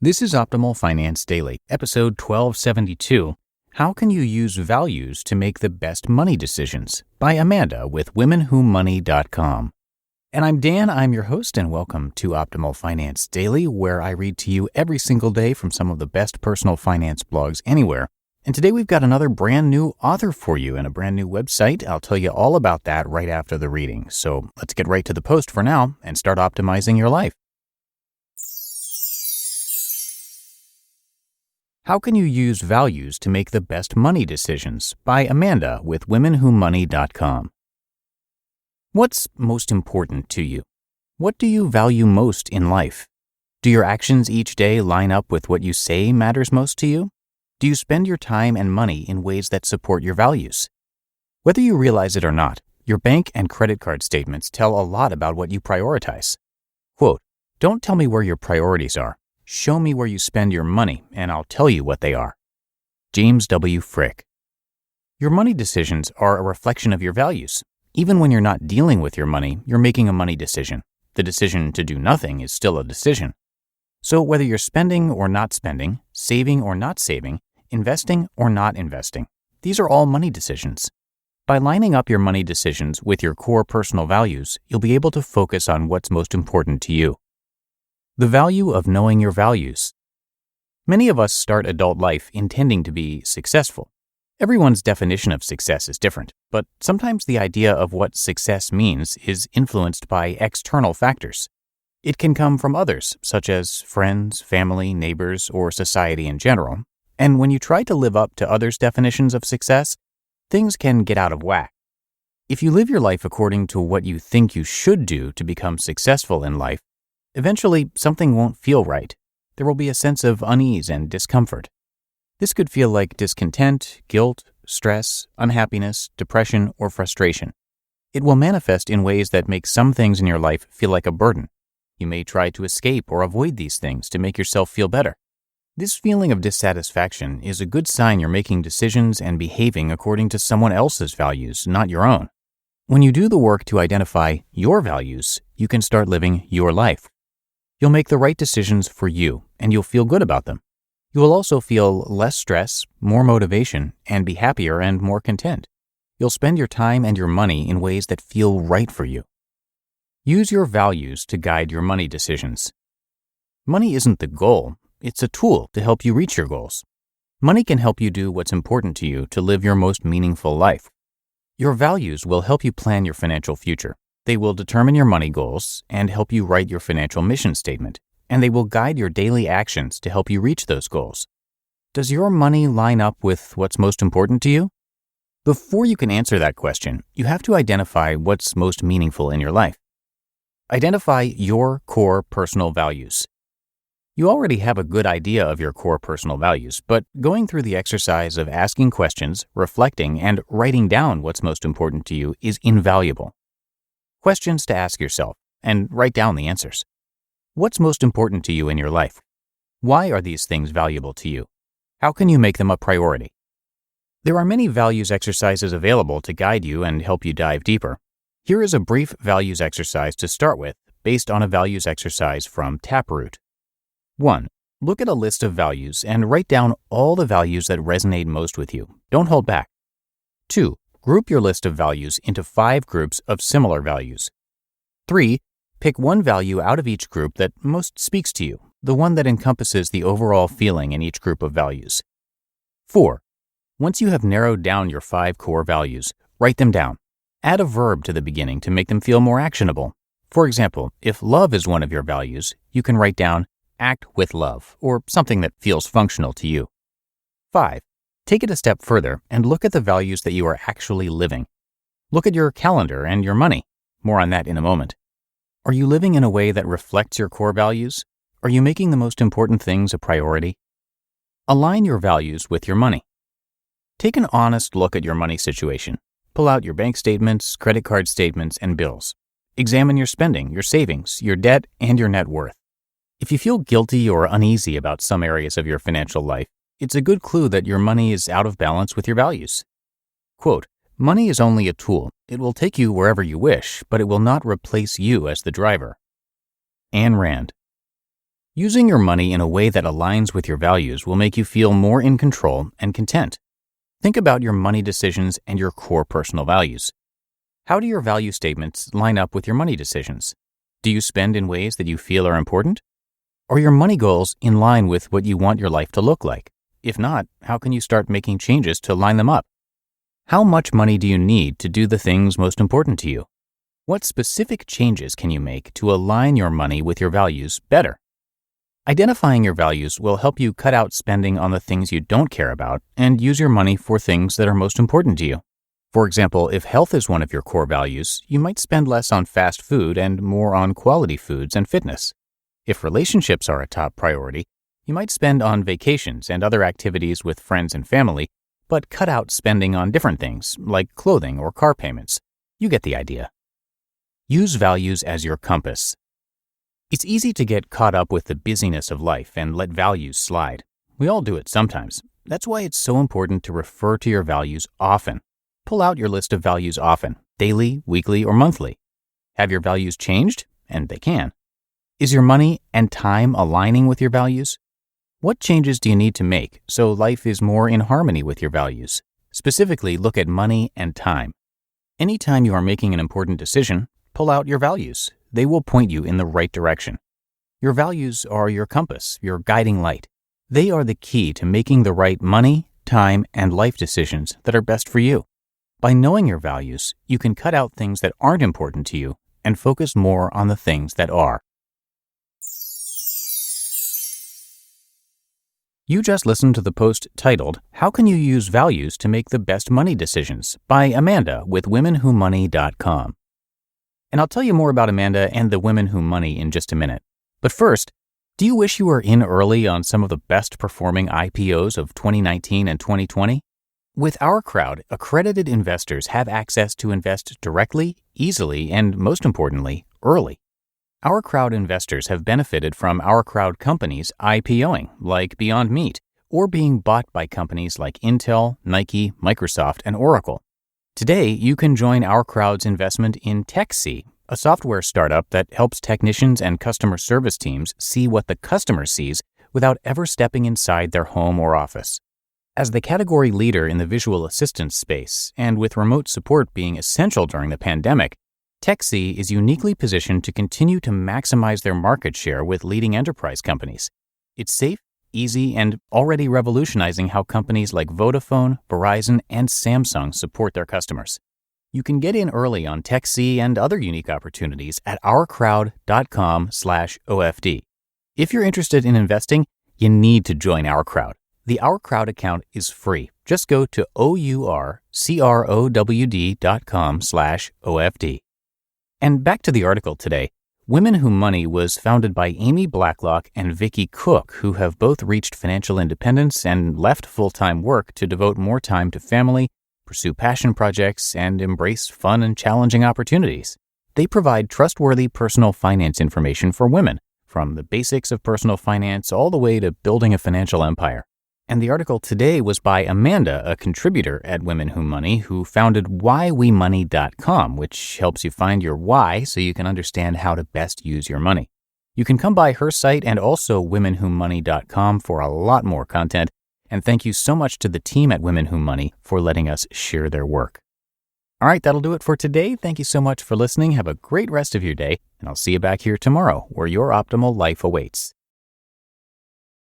This is Optimal Finance Daily, episode 1272. How can you use values to make the best money decisions? By Amanda with WomenWhoMoney.com. And I'm Dan, I'm your host, and welcome to Optimal Finance Daily, where I read to you every single day from some of the best personal finance blogs anywhere. And today we've got another brand new author for you and a brand new website. I'll tell you all about that right after the reading. So let's get right to the post for now and start optimizing your life. How can you use values to make the best money decisions? By Amanda with WomenWhoMoney.com. What's most important to you? What do you value most in life? Do your actions each day line up with what you say matters most to you? Do you spend your time and money in ways that support your values? Whether you realize it or not, your bank and credit card statements tell a lot about what you prioritize. Quote, "Don't tell me where your priorities are. Show me where you spend your money, and I'll tell you what they are." James W. Frick. Your money decisions are a reflection of your values. Even when you're not dealing with your money, you're making a money decision. The decision to do nothing is still a decision. So whether you're spending or not spending, saving or not saving, investing or not investing, these are all money decisions. By lining up your money decisions with your core personal values, you'll be able to focus on what's most important to you. The value of knowing your values. Many of us start adult life intending to be successful. Everyone's definition of success is different, but sometimes the idea of what success means is influenced by external factors. It can come from others, such as friends, family, neighbors, or society in general. And when you try to live up to others' definitions of success, things can get out of whack. If you live your life according to what you think you should do to become successful in life, eventually something won't feel right. There will be a sense of unease and discomfort. This could feel like discontent, guilt, stress, unhappiness, depression, or frustration. It will manifest in ways that make some things in your life feel like a burden. You may try to escape or avoid these things to make yourself feel better. This feeling of dissatisfaction is a good sign you're making decisions and behaving according to someone else's values, not your own. When you do the work to identify your values, you can start living your life. You'll make the right decisions for you, and you'll feel good about them. You will also feel less stress, more motivation, and be happier and more content. You'll spend your time and your money in ways that feel right for you. Use your values to guide your money decisions. Money isn't the goal, it's a tool to help you reach your goals. Money can help you do what's important to you to live your most meaningful life. Your values will help you plan your financial future. They will determine your money goals and help you write your financial mission statement, and they will guide your daily actions to help you reach those goals. Does your money line up with what's most important to you? Before you can answer that question, you have to identify what's most meaningful in your life. Identify your core personal values. You already have a good idea of your core personal values, but going through the exercise of asking questions, reflecting, and writing down what's most important to you is invaluable. Questions to ask yourself, and write down the answers. What's most important to you in your life? Why are these things valuable to you? How can you make them a priority? There are many values exercises available to guide you and help you dive deeper. Here is a brief values exercise to start with, based on a values exercise from Taproot. 1. Look at a list of values and write down all the values that resonate most with you. Don't hold back. 2. Group your list of values into 5 groups of similar values. 3. Pick one value out of each group that most speaks to you, the one that encompasses the overall feeling in each group of values. 4. Once you have narrowed down your 5 core values, write them down. Add a verb to the beginning to make them feel more actionable. For example, if love is one of your values, you can write down act with love, or something that feels functional to you. 5. Take it a step further and look at the values that you are actually living. Look at your calendar and your money. More on that in a moment. Are you living in a way that reflects your core values? Are you making the most important things a priority? Align your values with your money. Take an honest look at your money situation. Pull out your bank statements, credit card statements, and bills. Examine your spending, your savings, your debt, and your net worth. If you feel guilty or uneasy about some areas of your financial life, it's a good clue that your money is out of balance with your values. Quote, "Money is only a tool. It will take you wherever you wish, but it will not replace you as the driver." Ayn Rand. Using your money in a way that aligns with your values will make you feel more in control and content. Think about your money decisions and your core personal values. How do your value statements line up with your money decisions? Do you spend in ways that you feel are important? Are your money goals in line with what you want your life to look like? If not, how can you start making changes to line them up? How much money do you need to do the things most important to you? What specific changes can you make to align your money with your values better? Identifying your values will help you cut out spending on the things you don't care about and use your money for things that are most important to you. For example, if health is one of your core values, you might spend less on fast food and more on quality foods and fitness. If relationships are a top priority, you might spend on vacations and other activities with friends and family, but cut out spending on different things like clothing or car payments. You get the idea. Use values as your compass. It's easy to get caught up with the busyness of life and let values slide. We all do it sometimes. That's why it's so important to refer to your values often. Pull out your list of values often, daily, weekly, or monthly. Have your values changed? And they can. Is your money and time aligning with your values? What changes do you need to make so life is more in harmony with your values? Specifically, look at money and time. Anytime you are making an important decision, pull out your values. They will point you in the right direction. Your values are your compass, your guiding light. They are the key to making the right money, time, and life decisions that are best for you. By knowing your values, you can cut out things that aren't important to you and focus more on the things that are. You just listened to the post titled, "How Can You Use Values to Make the Best Money Decisions?" by Amanda with womenwhomoney.com. And I'll tell you more about Amanda and the Women Who Money in just a minute. But first, do you wish you were in early on some of the best performing IPOs of 2019 and 2020? With Our Crowd, accredited investors have access to invest directly, easily, and most importantly, early. Our Crowd investors have benefited from Our Crowd companies IPOing, like Beyond Meat, or being bought by companies like Intel, Nike, Microsoft, and Oracle. Today, you can join Our Crowd's investment in TechC, a software startup that helps technicians and customer service teams see what the customer sees without ever stepping inside their home or office. As the category leader in the visual assistance space, and with remote support being essential during the pandemic, TechC is uniquely positioned to continue to maximize their market share with leading enterprise companies. It's safe, easy, and already revolutionizing how companies like Vodafone, Verizon, and Samsung support their customers. You can get in early on TechC and other unique opportunities at ourcrowd.com/OFD. If you're interested in investing, you need to join Our Crowd. The Our Crowd account is free. Just go to ourcrowd.com/OFD. And back to the article today. Women Who Money was founded by Amy Blacklock and Vicky Cook, who have both reached financial independence and left full-time work to devote more time to family, pursue passion projects, and embrace fun and challenging opportunities. They provide trustworthy personal finance information for women, from the basics of personal finance all the way to building a financial empire. And the article today was by Amanda, a contributor at Women Who Money, who founded whywemoney.com, which helps you find your why so you can understand how to best use your money. You can come by her site and also womenwhomoney.com for a lot more content. And thank you so much to the team at Women Who Money for letting us share their work. All right, that'll do it for today. Thank you so much for listening. Have a great rest of your day, and I'll see you back here tomorrow where your optimal life awaits.